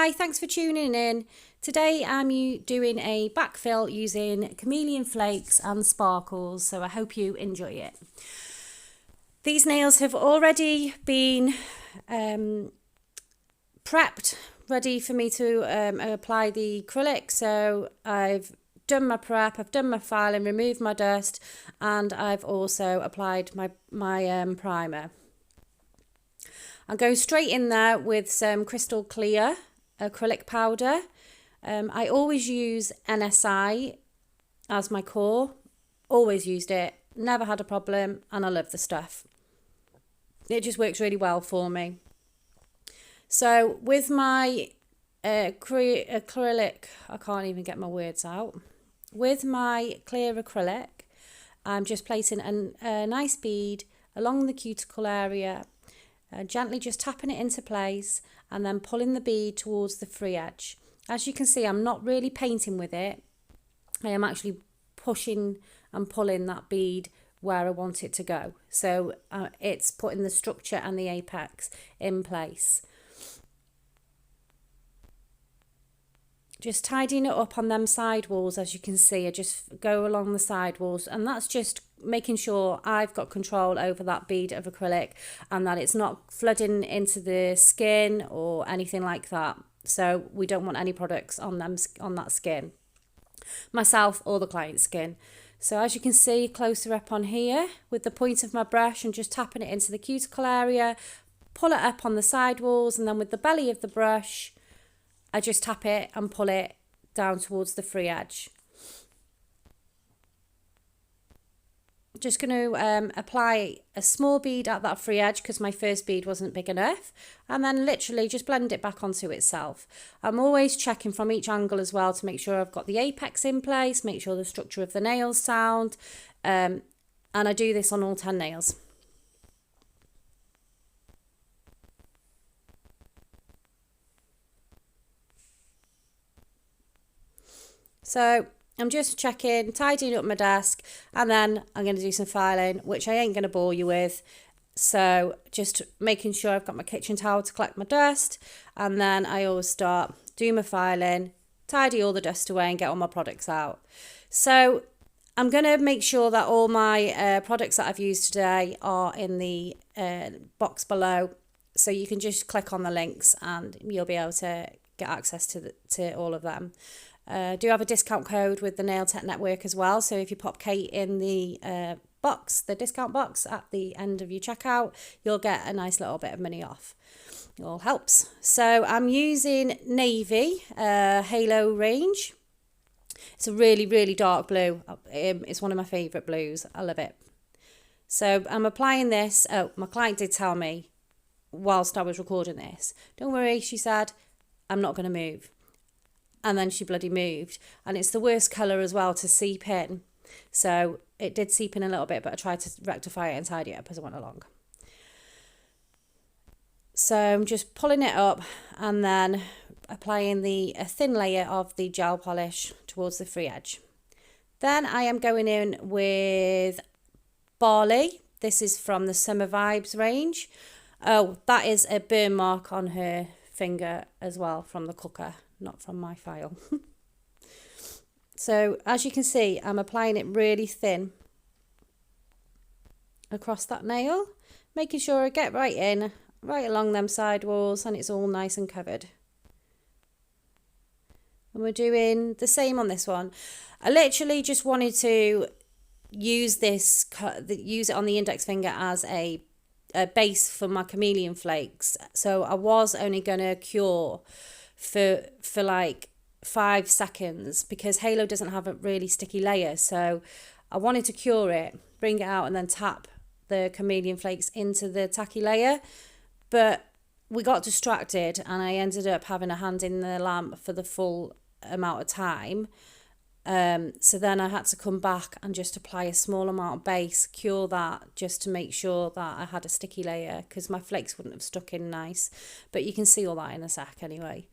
Hi, thanks for tuning in. Today I'm doing a backfill using chameleon flakes and sparkles, so I hope you enjoy it. These nails have already been prepped, ready for me to apply the acrylic, so I've done my prep, I've done my filing, removed my dust, and I've also applied my primer. I'll go straight in there with some crystal clear acrylic powder. I always use NSI as my core, always used it, never had a problem, and I love the stuff. It just works really well for me. So with my acrylic, I can't even get my words out. With my clear acrylic, I'm just placing a nice bead along the cuticle area, gently just tapping it into place and then pulling the bead towards the free edge. As you can see, I'm not really painting with it. I am actually pushing and pulling that bead where I want it to go. So it's putting the structure and the apex in place. Just tidying it up on them side walls, as you can see. I just go along the side walls, and that's just making sure I've got control over that bead of acrylic and that it's not flooding into the skin or anything like that. So we don't want any products on that skin, myself or the client's skin. So as you can see, closer up on here with the point of my brush and just tapping it into the cuticle area, pull it up on the side walls, and then with the belly of the brush I just tap it and pull it down towards the free edge. Just going to apply a small bead at that free edge because my first bead wasn't big enough, and then literally just blend it back onto itself. I'm always checking from each angle as well to make sure I've got the apex in place, make sure the structure of the nails sound, and I do this on all 10 nails. So I'm just checking, tidying up my desk, and then I'm going to do some filing, which I ain't going to bore you with. So just making sure I've got my kitchen towel to collect my dust, and then I always start doing my filing, tidy all the dust away and get all my products out. So I'm going to make sure that all my products that I've used today are in the box below. So you can just click on the links and you'll be able to get access to all of them. Do have a discount code with the Nail Tech Network as well. So if you pop Kate in the the discount box at the end of your checkout, you'll get a nice little bit of money off. It all helps. So I'm using Navy Halo range. It's a really, really dark blue. It's one of my favourite blues. I love it. So I'm applying this. Oh, my client did tell me whilst I was recording this, don't worry, she said, I'm not going to move. And then she bloody moved, and it's the worst colour as well to seep in. So it did seep in a little bit, but I tried to rectify it and tidy it up as I went along. So I'm just pulling it up and then applying a thin layer of the gel polish towards the free edge. Then I am going in with Barley. This is from the Summer Vibes range. Oh, that is a burn mark on her finger as well from the cooker, not from my file. So as you can see, I'm applying it really thin across that nail, making sure I get right in, right along them side walls, and it's all nice and covered. And we're doing the same on this one. I literally just wanted to use use it on the index finger as a base for my chameleon flakes. So I was only going to cure for like 5 seconds because Halo doesn't have a really sticky layer. So I wanted to cure it, bring it out, and then tap the chameleon flakes into the tacky layer. But we got distracted and I ended up having a hand in the lamp for the full amount of time. So then I had to come back and just apply a small amount of base, cure that just to make sure that I had a sticky layer because my flakes wouldn't have stuck in nice. But you can see all that in a sec anyway.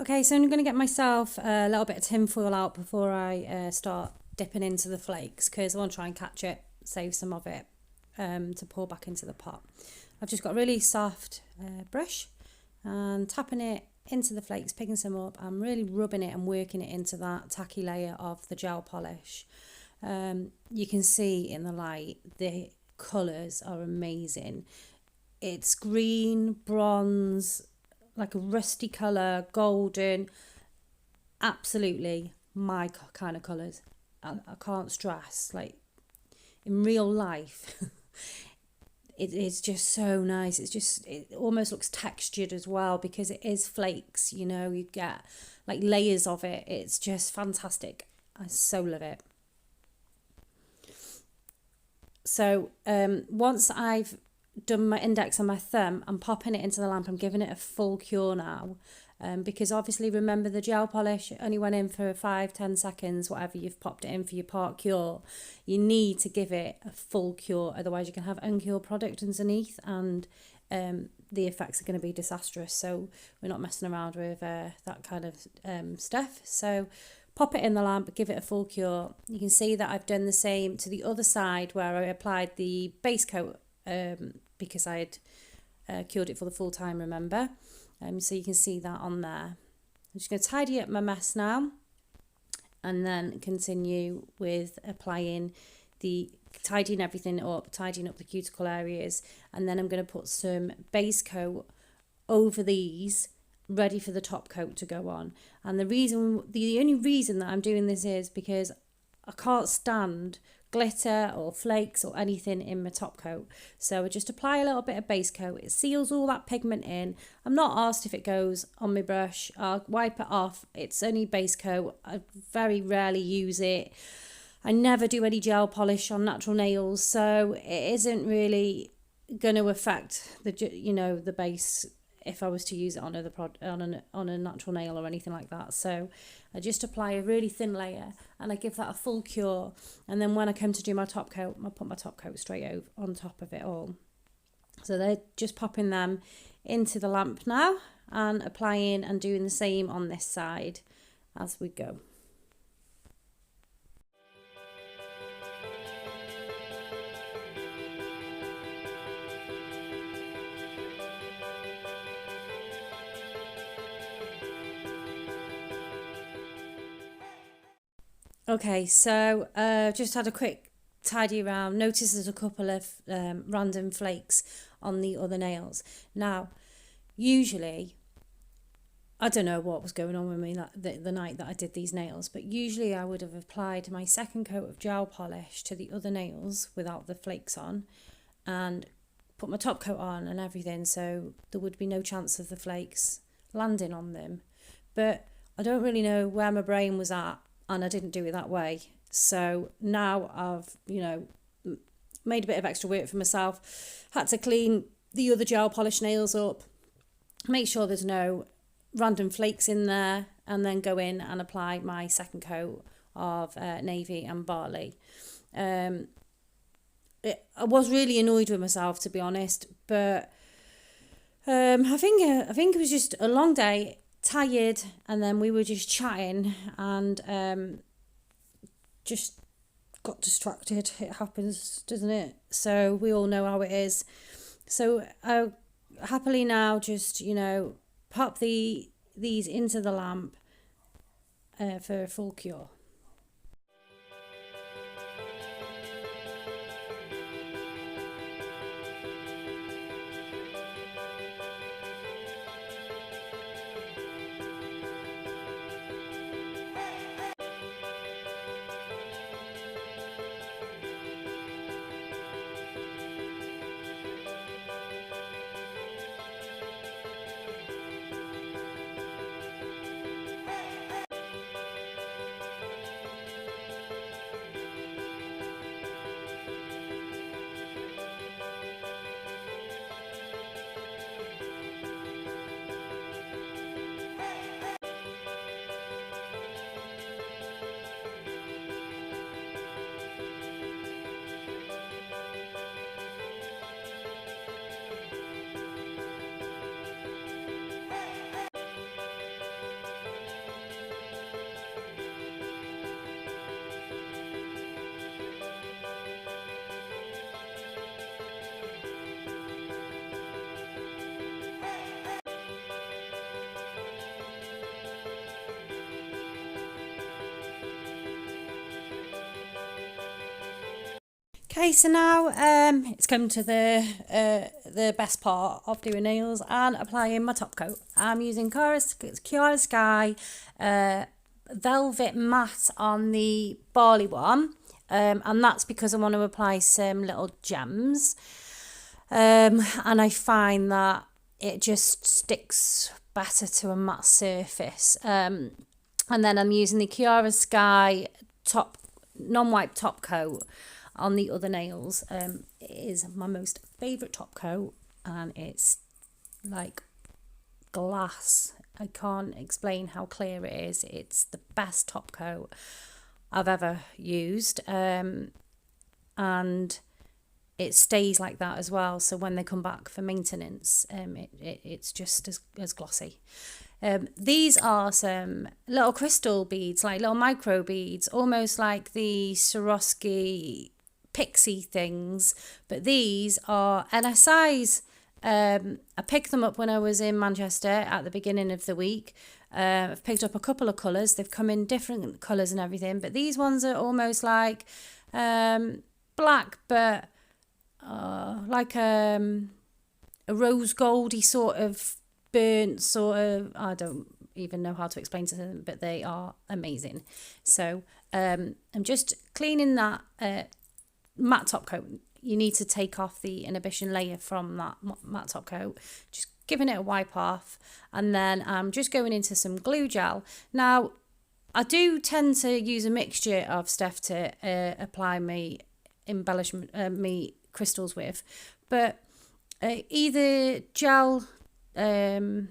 Okay, so I'm going to get myself a little bit of tin foil out before I start dipping into the flakes, because I want to try and catch it, save some of it to pour back into the pot. I've just got a really soft brush and tapping it into the flakes, picking some up. I'm really rubbing it and working it into that tacky layer of the gel polish. You can see in the light the colours are amazing. It's green, bronze, like a rusty colour, golden, absolutely my kind of colours. I can't stress, like in real life it is just so nice. It almost looks textured as well, because it is flakes, you know, you get like layers of it. It's just fantastic. I so love it. So once I've done my index and my thumb, I'm popping it into the lamp. I'm giving it a full cure now, because obviously remember the gel polish only went in for 5-10 seconds, whatever you've popped it in for your part cure. You need to give it a full cure, otherwise you can have uncured product underneath, and the effects are going to be disastrous. So we're not messing around with that kind of stuff. So pop it in the lamp, give it a full cure. You can see that I've done the same to the other side where I applied the base coat, because I had cured it for the full time, remember. So you can see that on there. I'm just going to tidy up my mess now, and then continue with tidying everything up, tidying up the cuticle areas, and then I'm going to put some base coat over these, ready for the top coat to go on. And the only reason that I'm doing this is because I can't stand glitter or flakes or anything in my top coat. So I just apply a little bit of base coat. It seals all that pigment in. I'm not asked if it goes on my brush. I'll wipe it off. It's only base coat. I very rarely use it. I never do any gel polish on natural nails, so it isn't really going to affect the base if I was to use it on a natural nail or anything like that. So I just apply a really thin layer and I give that a full cure. And then when I come to do my top coat, I'll put my top coat straight over on top of it all. So they're just popping them into the lamp now and applying and doing the same on this side as we go. Okay, so just had a quick tidy around. Notice there's a couple of random flakes on the other nails. Now, usually, I don't know what was going on with me the night that I did these nails, but usually I would have applied my second coat of gel polish to the other nails without the flakes on, and put my top coat on and everything, so there would be no chance of the flakes landing on them. But I don't really know where my brain was at, and I didn't do it that way. So now I've, made a bit of extra work for myself. Had to clean the other gel polish nails up, make sure there's no random flakes in there, and then go in and apply my second coat of navy and barley. I was really annoyed with myself, to be honest, but I think it was just a long day, tired, and then we were just chatting and just got distracted. It happens, doesn't it? So we all know how it is. So I happily now just pop these into the lamp for a full cure. Okay, so now it's come to the best part of doing nails and applying my top coat. I'm using Kiara Sky Velvet Matte on the Barley one, and that's because I want to apply some little gems, and I find that it just sticks better to a matte surface. And then I'm using the Kiara Sky non-wipe top coat on the other nails. It is my most favourite top coat, and it's like glass. I can't explain how clear it is. It's the best top coat I've ever used, and it stays like that as well. So when they come back for maintenance, it's just as glossy. These are some little crystal beads, like little micro beads, almost like the Swarovski pixie things, but these are NSI's. I picked them up when I was in Manchester at the beginning of the week. I've picked up a couple of colours. They've come in different colours and everything, but these ones are almost like black, but like a rose goldy sort of burnt sort of, I don't even know how to explain to them, but they are amazing. So I'm just cleaning that matte top coat. You need to take off the inhibition layer from that matte top coat, just giving it a wipe off, and then I'm just going into some glue gel. Now I do tend to use a mixture of stuff to apply my embellishment, me crystals with, but either gel, like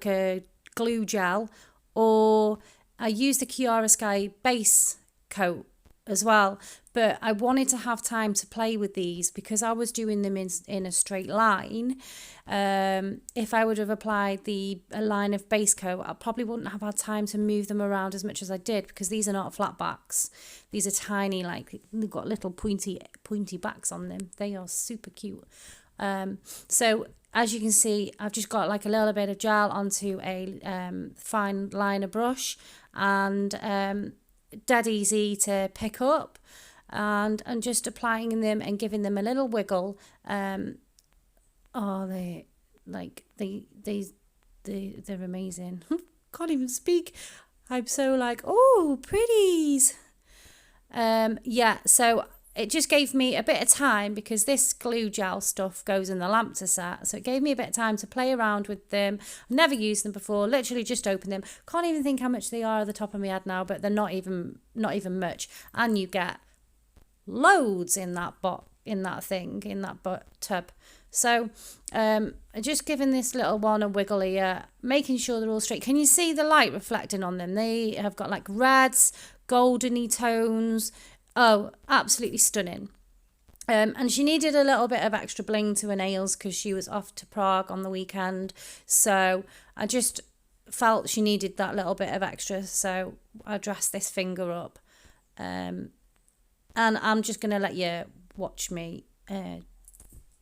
a glue gel, or I use the Kiara Sky base coat as well, but I wanted to have time to play with these because I was doing them in a straight line. If I would have applied a line of base coat, I probably wouldn't have had time to move them around as much as I did, because these are not flat backs. These are tiny, like they've got little pointy backs on them. They are super cute. So as you can see, I've just got like a little bit of gel onto a fine liner brush, and dead easy to pick up, and just applying them and giving them a little wiggle. They're amazing. Can't even speak. I'm so like, oh, pretties. Yeah, so it just gave me a bit of time, because this glue gel stuff goes in the lamp set. So it gave me a bit of time to play around with them. I've never used them before, literally just opened them. Can't even think how much they are at the top of my head now, but they're not even much. And you get loads in that tub. So just giving this little one a wiggle here, making sure they're all straight. Can you see the light reflecting on them? They have got like reds, goldeny tones. Oh, absolutely stunning. And she needed a little bit of extra bling to her nails because she was off to Prague on the weekend. So I just felt she needed that little bit of extra. So I dressed this finger up. And I'm just going to let you watch me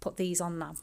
put these on now.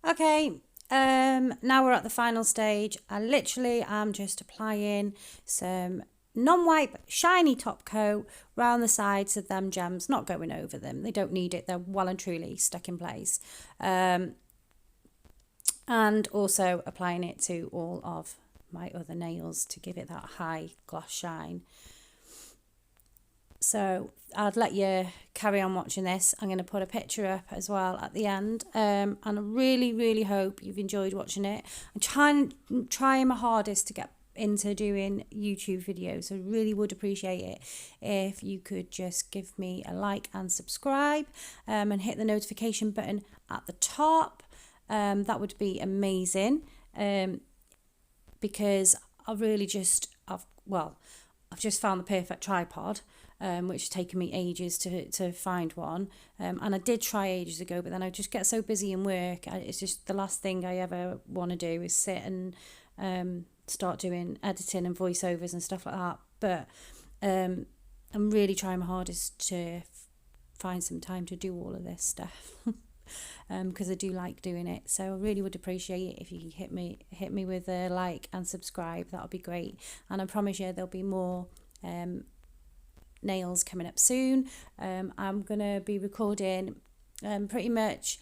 Okay, now we're at the final stage. I literally am just applying some non-wipe shiny top coat round the sides of them gems, not going over them. They don't need it. They're well and truly stuck in place. And also applying it to all of my other nails to give it that high gloss shine. So I'd let you carry on watching this. I'm going to put a picture up as well at the end. And I really hope you've enjoyed watching it. I'm trying my hardest to get into doing YouTube videos. I really would appreciate it if you could just give me a like and subscribe, and hit the notification button at the top. That would be amazing, because I've just found the perfect tripod, which has taken me ages to find one. And I did try ages ago, but then I just get so busy in work. It's just the last thing I ever want to do is sit and start doing editing and voiceovers and stuff like that. But I'm really trying my hardest to find some time to do all of this stuff. Because I do like doing it. So I really would appreciate it if you could hit me with a like and subscribe. That would be great. And I promise you there'll be more nails coming up soon. I'm gonna be recording pretty much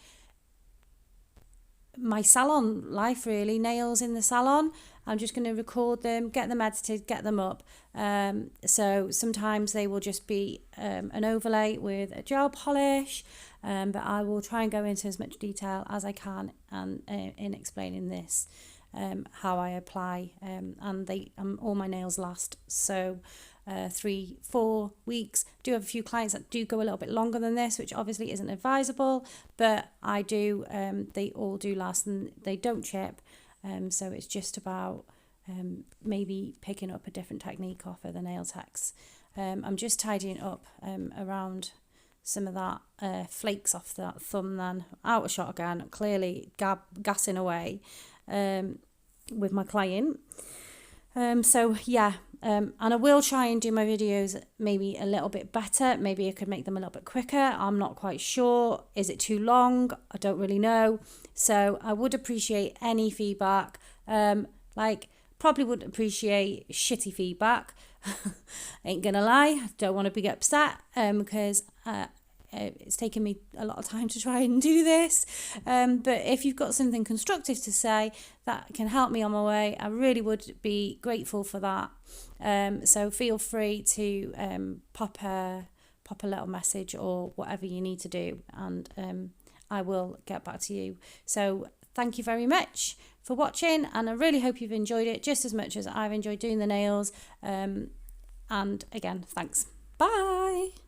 my salon life, really, nails in the salon. I'm just going to record them, get them edited, get them up. So sometimes they will just be an overlay with a gel polish, but I will try and go into as much detail as I can and in explaining this, how I apply, and all my nails last so 3-4 weeks. Do have a few clients that do go a little bit longer than this, which obviously isn't advisable, but I do, they all do last and they don't chip. So it's just about maybe picking up a different technique off of the nail techs. I'm just tidying up around some of that flakes off that thumb, then out of shot again, clearly gassing away with my client. So yeah, and I will try and do my videos maybe a little bit better. Maybe I could make them a little bit quicker. I'm not quite sure. Is it too long? I don't really know. So I would appreciate any feedback. Probably would appreciate shitty feedback. Ain't gonna lie. I don't want to be upset because it's taken me a lot of time to try and do this. But if you've got something constructive to say that can help me on my way, I really would be grateful for that. So feel free to pop a little message or whatever you need to do, and I will get back to you. So thank you very much for watching, and I really hope you've enjoyed it just as much as I've enjoyed doing the nails. And again, thanks. Bye.